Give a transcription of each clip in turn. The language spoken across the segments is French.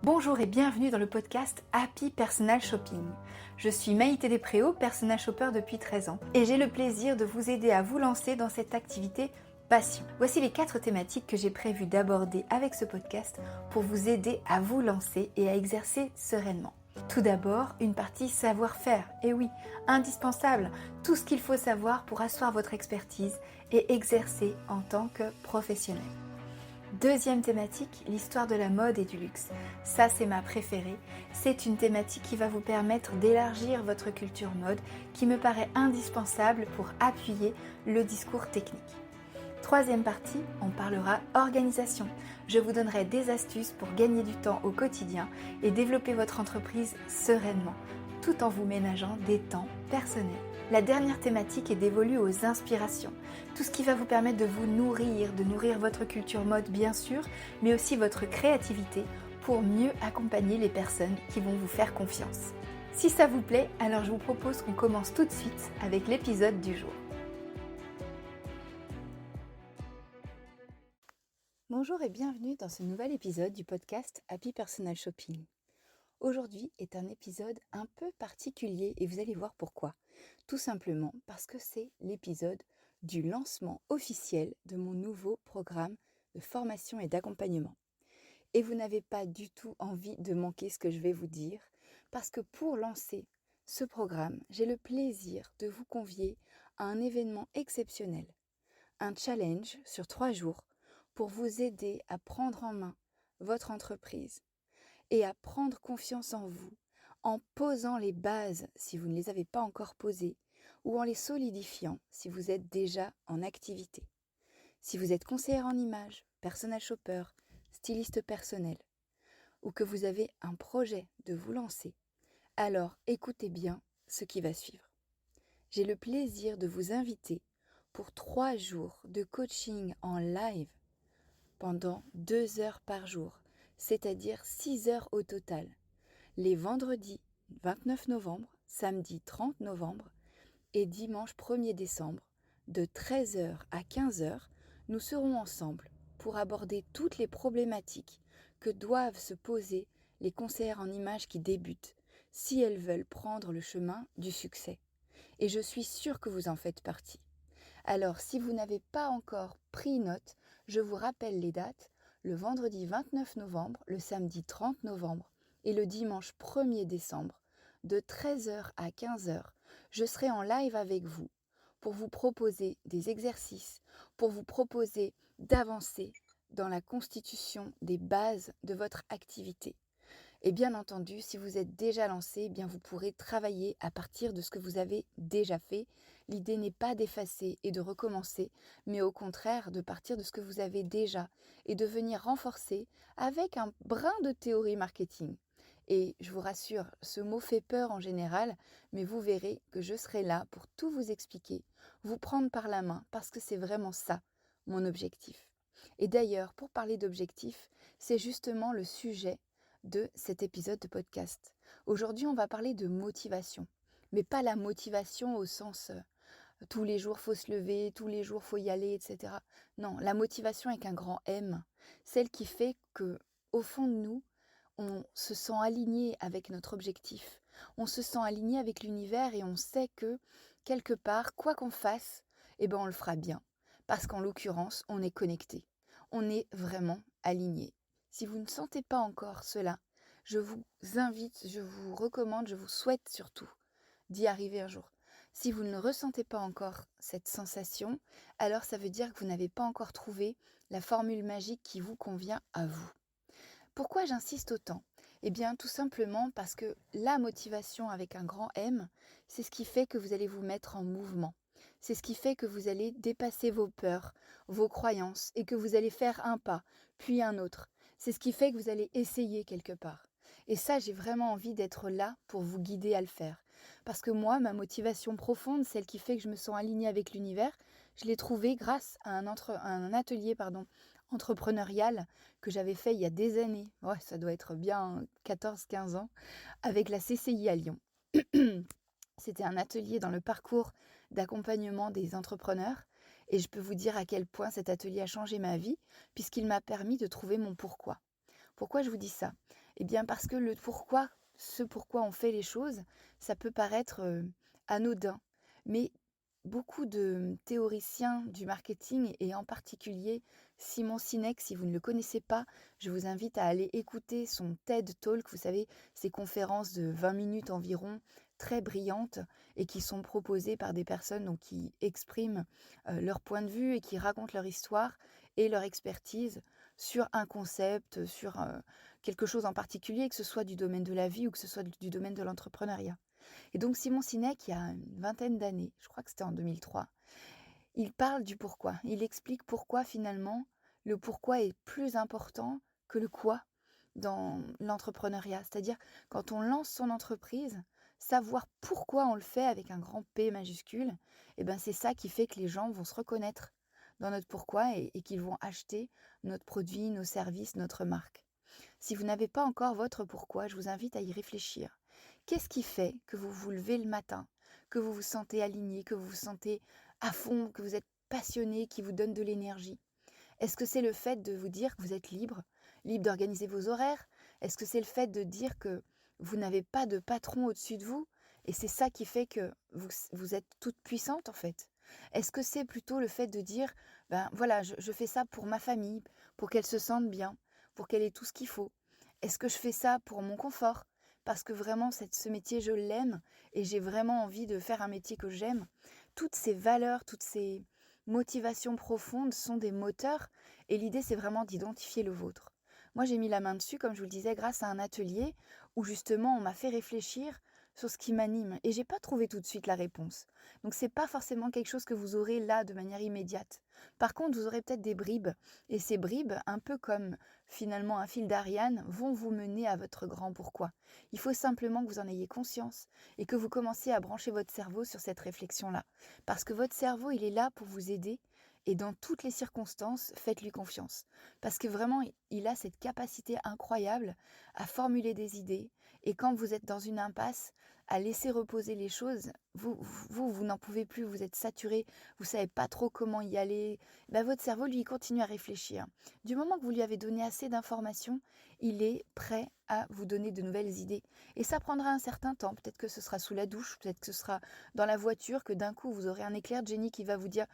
Bonjour et bienvenue dans le podcast Happy Personal Shopping. Je suis Maïté Despréaux, Personal Shopper depuis 13 ans et j'ai le plaisir de vous aider à vous lancer dans cette activité passion. Voici les 4 thématiques que j'ai prévu d'aborder avec ce podcast pour vous aider à vous lancer et à exercer sereinement. Tout d'abord, une partie savoir-faire. Et oui, indispensable, tout ce qu'il faut savoir pour asseoir votre expertise et exercer en tant que professionnel. Deuxième thématique, l'histoire de la mode et du luxe. Ça, c'est ma préférée. C'est une thématique qui va vous permettre d'élargir votre culture mode, qui me paraît indispensable pour appuyer le discours technique. Troisième partie, on parlera organisation. Je vous donnerai des astuces pour gagner du temps au quotidien et développer votre entreprise sereinement, tout en vous ménageant des temps personnels. La dernière thématique est dévolue aux inspirations. Tout ce qui va vous permettre de vous nourrir, de nourrir votre culture mode bien sûr, mais aussi votre créativité pour mieux accompagner les personnes qui vont vous faire confiance. Si ça vous plaît, alors je vous propose qu'on commence tout de suite avec l'épisode du jour. Bonjour et bienvenue dans ce nouvel épisode du podcast Happy Personal Shopping. Aujourd'hui est un épisode un peu particulier et vous allez voir pourquoi. Tout simplement parce que c'est l'épisode du lancement officiel de mon nouveau programme de formation et d'accompagnement. Et vous n'avez pas du tout envie de manquer ce que je vais vous dire parce que pour lancer ce programme, j'ai le plaisir de vous convier à un événement exceptionnel, un challenge sur 3 jours pour vous aider à prendre en main votre entreprise et à prendre confiance en vous en posant les bases si vous ne les avez pas encore posées ou en les solidifiant si vous êtes déjà en activité. Si vous êtes conseillère en images, personal shopper, styliste personnel ou que vous avez un projet de vous lancer, alors écoutez bien ce qui va suivre. J'ai le plaisir de vous inviter pour 3 jours de coaching en live pendant 2 heures par jour, c'est-à-dire 6 heures au total, les vendredis 29 novembre, samedi 30 novembre et dimanche 1er décembre, de 13 h à 15 h, nous serons ensemble pour aborder toutes les problématiques que doivent se poser les conseillères en images qui débutent si elles veulent prendre le chemin du succès. Et je suis sûre que vous en faites partie. Alors, si vous n'avez pas encore pris note, je vous rappelle les dates, le vendredi 29 novembre, le samedi 30 novembre et le dimanche 1er décembre, de 13 h à 15 h, je serai en live avec vous pour vous proposer des exercices, pour vous proposer d'avancer dans la constitution des bases de votre activité. Et bien entendu, si vous êtes déjà lancé, bien vous pourrez travailler à partir de ce que vous avez déjà fait. L'idée n'est pas d'effacer et de recommencer, mais au contraire de partir de ce que vous avez déjà et de venir renforcer avec un brin de théorie marketing. Et je vous rassure, ce mot fait peur en général, mais vous verrez que je serai là pour tout vous expliquer, vous prendre par la main, parce que c'est vraiment ça, mon objectif. Et d'ailleurs, pour parler d'objectif, c'est justement le sujet de cet épisode de podcast. Aujourd'hui, on va parler de motivation, mais pas la motivation au sens tous les jours faut se lever, tous les jours faut y aller, etc. Non, la motivation avec un grand M, celle qui fait que au fond de nous, on se sent aligné avec notre objectif, on se sent aligné avec l'univers et on sait que quelque part, quoi qu'on fasse, eh ben on le fera bien, parce qu'en l'occurrence, on est connecté, on est vraiment aligné. Si vous ne sentez pas encore cela, je vous invite, je vous recommande, je vous souhaite surtout d'y arriver un jour. Si vous ne ressentez pas encore cette sensation, alors ça veut dire que vous n'avez pas encore trouvé la formule magique qui vous convient à vous. Pourquoi j'insiste autant ? Eh bien, tout simplement parce que la motivation avec un grand M, c'est ce qui fait que vous allez vous mettre en mouvement. C'est ce qui fait que vous allez dépasser vos peurs, vos croyances et que vous allez faire un pas, puis un autre. C'est ce qui fait que vous allez essayer quelque part. Et ça, j'ai vraiment envie d'être là pour vous guider à le faire. Parce que moi, ma motivation profonde, celle qui fait que je me sens alignée avec l'univers, je l'ai trouvée grâce à un atelier entrepreneurial que j'avais fait il y a des années. Ouais, ça doit être bien 14-15 ans, avec la CCI à Lyon. C'était un atelier dans le parcours d'accompagnement des entrepreneurs et je peux vous dire à quel point cet atelier a changé ma vie puisqu'il m'a permis de trouver mon pourquoi. Pourquoi je vous dis ça ? Eh bien parce que le pourquoi, ce pourquoi on fait les choses, ça peut paraître, anodin. Mais beaucoup de théoriciens du marketing et en particulier Simon Sinek, si vous ne le connaissez pas, je vous invite à aller écouter son TED Talk, vous savez, ces conférences de 20 minutes environ, très brillantes et qui sont proposées par des personnes donc qui expriment, leur point de vue et qui racontent leur histoire et leur expertise sur un concept, sur, quelque chose en particulier, que ce soit du domaine de la vie ou que ce soit du domaine de l'entrepreneuriat. Et donc Simon Sinek, il y a une vingtaine d'années, je crois que c'était en 2003, il parle du pourquoi. Il explique pourquoi finalement le pourquoi est plus important que le quoi dans l'entrepreneuriat. C'est-à-dire quand on lance son entreprise, savoir pourquoi on le fait avec un grand P majuscule, et ben c'est ça qui fait que les gens vont se reconnaître dans notre pourquoi et qu'ils vont acheter notre produit, nos services, notre marque. Si vous n'avez pas encore votre pourquoi, je vous invite à y réfléchir. Qu'est-ce qui fait que vous vous levez le matin, que vous vous sentez aligné, que vous vous sentez à fond, que vous êtes passionné, qui vous donne de l'énergie? Est-ce que c'est le fait de vous dire que vous êtes libre, libre d'organiser vos horaires? Est-ce que c'est le fait de dire que vous n'avez pas de patron au-dessus de vous et c'est ça qui fait que vous êtes toute puissante en fait? Est-ce que c'est plutôt le fait de dire, ben voilà, je fais ça pour ma famille, pour qu'elle se sente bien, pour qu'elle ait tout ce qu'il faut? Est-ce que je fais ça pour mon confort? Parce que vraiment, ce métier, je l'aime et j'ai vraiment envie de faire un métier que j'aime. Toutes ces valeurs, toutes ces motivations profondes sont des moteurs et l'idée, c'est vraiment d'identifier le vôtre. Moi, j'ai mis la main dessus, comme je vous le disais, grâce à un atelier où justement on m'a fait réfléchir sur ce qui m'anime et j'ai pas trouvé tout de suite la réponse. Donc c'est pas forcément quelque chose que vous aurez là de manière immédiate. Par contre, vous aurez peut-être des bribes et ces bribes, un peu comme finalement un fil d'Ariane, vont vous mener à votre grand pourquoi. Il faut simplement que vous en ayez conscience et que vous commenciez à brancher votre cerveau sur cette réflexion-là. Parce que votre cerveau, il est là pour vous aider et dans toutes les circonstances, faites-lui confiance. Parce que vraiment, il a cette capacité incroyable à formuler des idées et quand vous êtes dans une impasse, à laisser reposer les choses, vous n'en pouvez plus, vous êtes saturé, vous savez pas trop comment y aller, ben votre cerveau, lui, continue à réfléchir. Du moment que vous lui avez donné assez d'informations, il est prêt à vous donner de nouvelles idées. Et ça prendra un certain temps. Peut-être que ce sera sous la douche, peut-être que ce sera dans la voiture, que d'un coup, vous aurez un éclair de génie qui va vous dire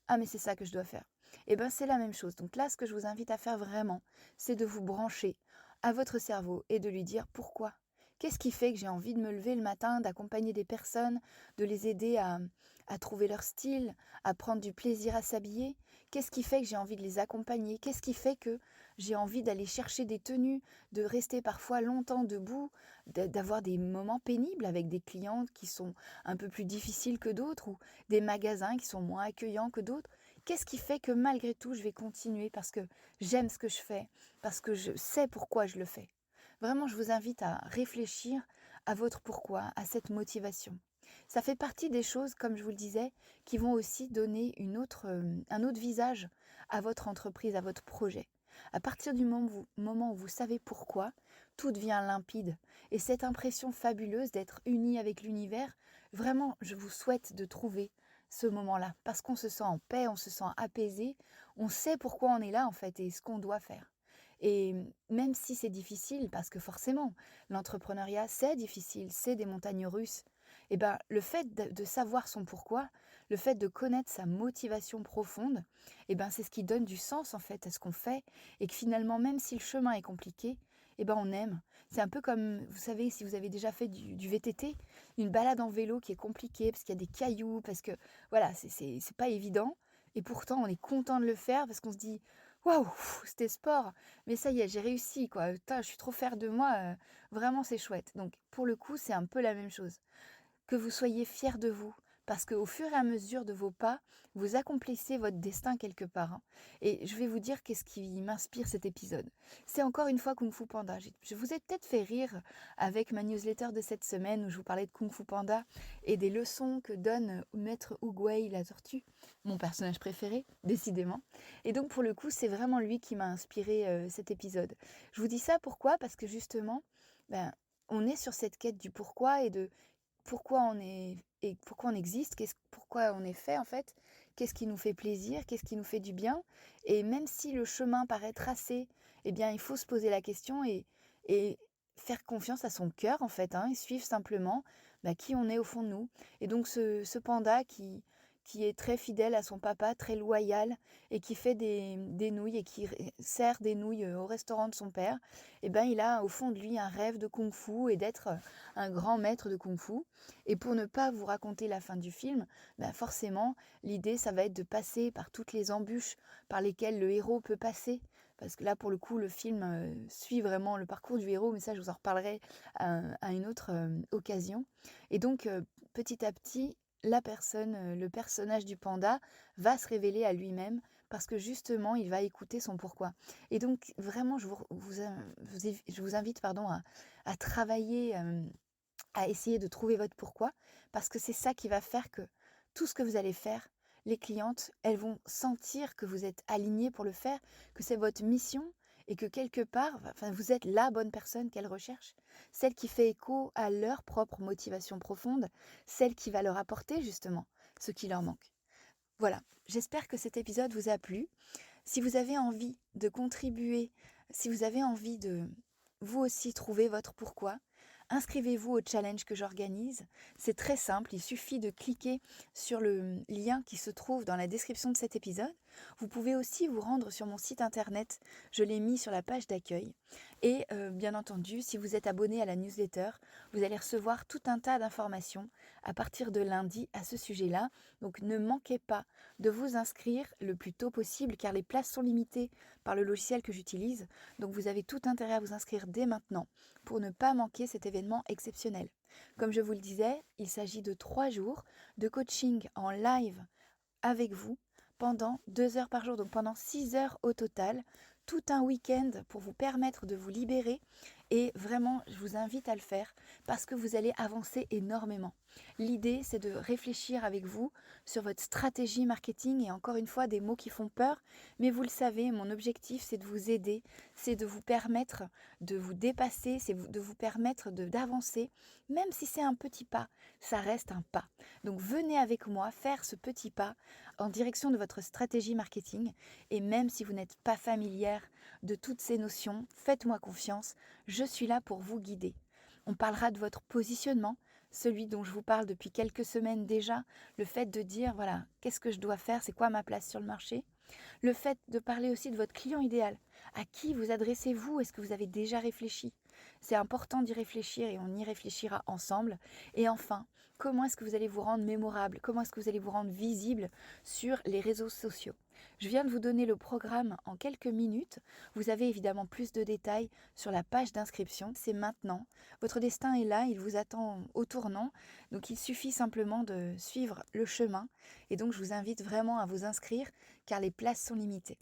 ah, mais c'est ça que je dois faire. Et bien, c'est la même chose. Donc là, ce que je vous invite à faire vraiment, c'est de vous brancher à votre cerveau et de lui dire pourquoi. Qu'est-ce qui fait que j'ai envie de me lever le matin, d'accompagner des personnes, de les aider à trouver leur style, à prendre du plaisir à s'habiller? Qu'est-ce qui fait que j'ai envie de les accompagner? Qu'est-ce qui fait que j'ai envie d'aller chercher des tenues, de rester parfois longtemps debout, d'avoir des moments pénibles avec des clientes qui sont un peu plus difficiles que d'autres ou des magasins qui sont moins accueillants que d'autres? Qu'est-ce qui fait que malgré tout, je vais continuer parce que j'aime ce que je fais, parce que je sais pourquoi je le fais? Vraiment, je vous invite à réfléchir à votre pourquoi, à cette motivation. Ça fait partie des choses, comme je vous le disais, qui vont aussi donner un autre visage à votre entreprise, à votre projet. À partir du moment où vous savez pourquoi, tout devient limpide. Et cette impression fabuleuse d'être uni avec l'univers, vraiment, je vous souhaite de trouver ce moment-là. Parce qu'on se sent en paix, on se sent apaisé, on sait pourquoi on est là en fait et ce qu'on doit faire. Et même si c'est difficile, parce que forcément, l'entrepreneuriat, c'est difficile, c'est des montagnes russes, et ben, le fait de savoir son pourquoi, le fait de connaître sa motivation profonde, et ben, c'est ce qui donne du sens en fait à ce qu'on fait, et que finalement, même si le chemin est compliqué, et ben, on aime. C'est un peu comme, vous savez, si vous avez déjà fait du VTT, une balade en vélo qui est compliquée, parce qu'il y a des cailloux, parce que, voilà, c'est pas évident, et pourtant, on est content de le faire, parce qu'on se dit, waouh, c'était sport, mais ça y est, j'ai réussi, quoi. Putain, je suis trop fière de moi, vraiment, c'est chouette. Donc, pour le coup, c'est un peu la même chose. Que vous soyez fiers de vous, parce qu'au fur et à mesure de vos pas, vous accomplissez votre destin quelque part, hein. Et je vais vous dire qu'est-ce qui m'inspire cet épisode. C'est encore une fois Kung Fu Panda. Je vous ai peut-être fait rire avec ma newsletter de cette semaine où je vous parlais de Kung Fu Panda et des leçons que donne Maître Oogway la tortue, mon personnage préféré, décidément. Et donc pour le coup, c'est vraiment lui qui m'a inspiré cet épisode. Je vous dis ça pourquoi? Parce que justement, ben, on est sur cette quête du pourquoi et de pourquoi on est et pourquoi on existe, pourquoi on est fait en fait, qu'est-ce qui nous fait plaisir, qu'est-ce qui nous fait du bien. Et même si le chemin paraît tracé, eh bien il faut se poser la question et faire confiance à son cœur en fait, et suivre simplement qui on est au fond de nous. Et donc ce panda qui est très fidèle à son papa, très loyal et qui fait des nouilles et qui sert des nouilles au restaurant de son père, il a au fond de lui un rêve de kung-fu et d'être un grand maître de kung-fu. Et pour ne pas vous raconter la fin du film, forcément, l'idée, ça va être de passer par toutes les embûches par lesquelles le héros peut passer. Parce que là, pour le coup, le film suit vraiment le parcours du héros, mais ça, je vous en reparlerai à une autre occasion. Et donc, petit à petit, le personnage du panda va se révéler à lui-même parce que justement, il va écouter son pourquoi. Et donc, vraiment, je vous invite à travailler, à essayer de trouver votre pourquoi, parce que c'est ça qui va faire que tout ce que vous allez faire, les clientes, elles vont sentir que vous êtes aligné pour le faire, que c'est votre mission et que quelque part, vous êtes la bonne personne qu'elles recherchent, celle qui fait écho à leur propre motivation profonde, celle qui va leur apporter justement ce qui leur manque. Voilà, j'espère que cet épisode vous a plu. Si vous avez envie de contribuer, si vous avez envie de vous aussi trouver votre pourquoi, inscrivez-vous au challenge que j'organise. C'est très simple, il suffit de cliquer sur le lien qui se trouve dans la description de cet épisode. Vous pouvez aussi vous rendre sur mon site internet, je l'ai mis sur la page d'accueil. Et bien entendu, si vous êtes abonné à la newsletter, vous allez recevoir tout un tas d'informations à partir de lundi à ce sujet-là. Donc ne manquez pas de vous inscrire le plus tôt possible car les places sont limitées par le logiciel que j'utilise. Donc vous avez tout intérêt à vous inscrire dès maintenant pour ne pas manquer cet événement exceptionnel. Comme je vous le disais, il s'agit de 3 jours de coaching en live avec vous pendant 2 heures par jour, donc pendant 6 heures au total, tout un week-end pour vous permettre de vous libérer. Et vraiment, je vous invite à le faire parce que vous allez avancer énormément. L'idée, c'est de réfléchir avec vous sur votre stratégie marketing et encore une fois, des mots qui font peur. Mais vous le savez, mon objectif, c'est de vous aider, c'est de vous permettre de vous dépasser, c'est de vous permettre d'avancer. Même si c'est un petit pas, ça reste un pas. Donc venez avec moi faire ce petit pas en direction de votre stratégie marketing. Et même si vous n'êtes pas familière de toutes ces notions, faites-moi confiance, je suis là pour vous guider. On parlera de votre positionnement, celui dont je vous parle depuis quelques semaines déjà, le fait de dire, voilà, qu'est-ce que je dois faire, c'est quoi ma place sur le marché. Le fait de parler aussi de votre client idéal. À qui vous adressez-vous? Est-ce que vous avez déjà réfléchi? C'est important d'y réfléchir et on y réfléchira ensemble. Et enfin, comment est-ce que vous allez vous rendre mémorable? Comment est-ce que vous allez vous rendre visible sur les réseaux sociaux? Je viens de vous donner le programme en quelques minutes. Vous avez évidemment plus de détails sur la page d'inscription. C'est maintenant. Votre destin est là, il vous attend au tournant. Donc il suffit simplement de suivre le chemin. Et donc je vous invite vraiment à vous inscrire car les places sont limitées.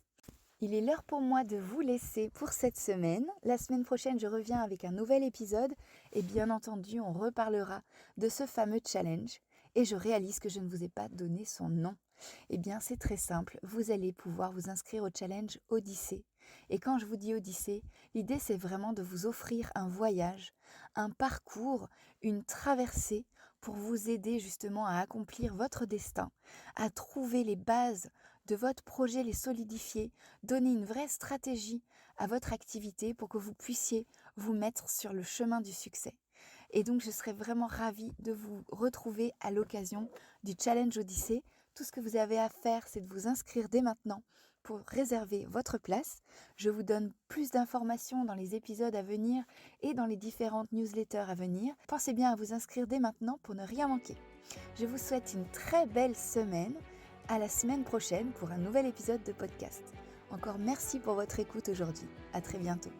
Il est l'heure pour moi de vous laisser pour cette semaine. La semaine prochaine, je reviens avec un nouvel épisode et bien entendu, on reparlera de ce fameux challenge. Et je réalise que je ne vous ai pas donné son nom. Eh bien, c'est très simple. Vous allez pouvoir vous inscrire au challenge Odyssée. Et quand je vous dis Odyssée, l'idée, c'est vraiment de vous offrir un voyage, un parcours, une traversée pour vous aider justement à accomplir votre destin, à trouver les bases de votre projet, les solidifier, donner une vraie stratégie à votre activité pour que vous puissiez vous mettre sur le chemin du succès. Et donc, je serais vraiment ravie de vous retrouver à l'occasion du Challenge Odyssée. Tout ce que vous avez à faire, c'est de vous inscrire dès maintenant pour réserver votre place. Je vous donne plus d'informations dans les épisodes à venir et dans les différentes newsletters à venir. Pensez bien à vous inscrire dès maintenant pour ne rien manquer. Je vous souhaite une très belle semaine. À la semaine prochaine pour un nouvel épisode de podcast. Encore merci pour votre écoute aujourd'hui. À très bientôt.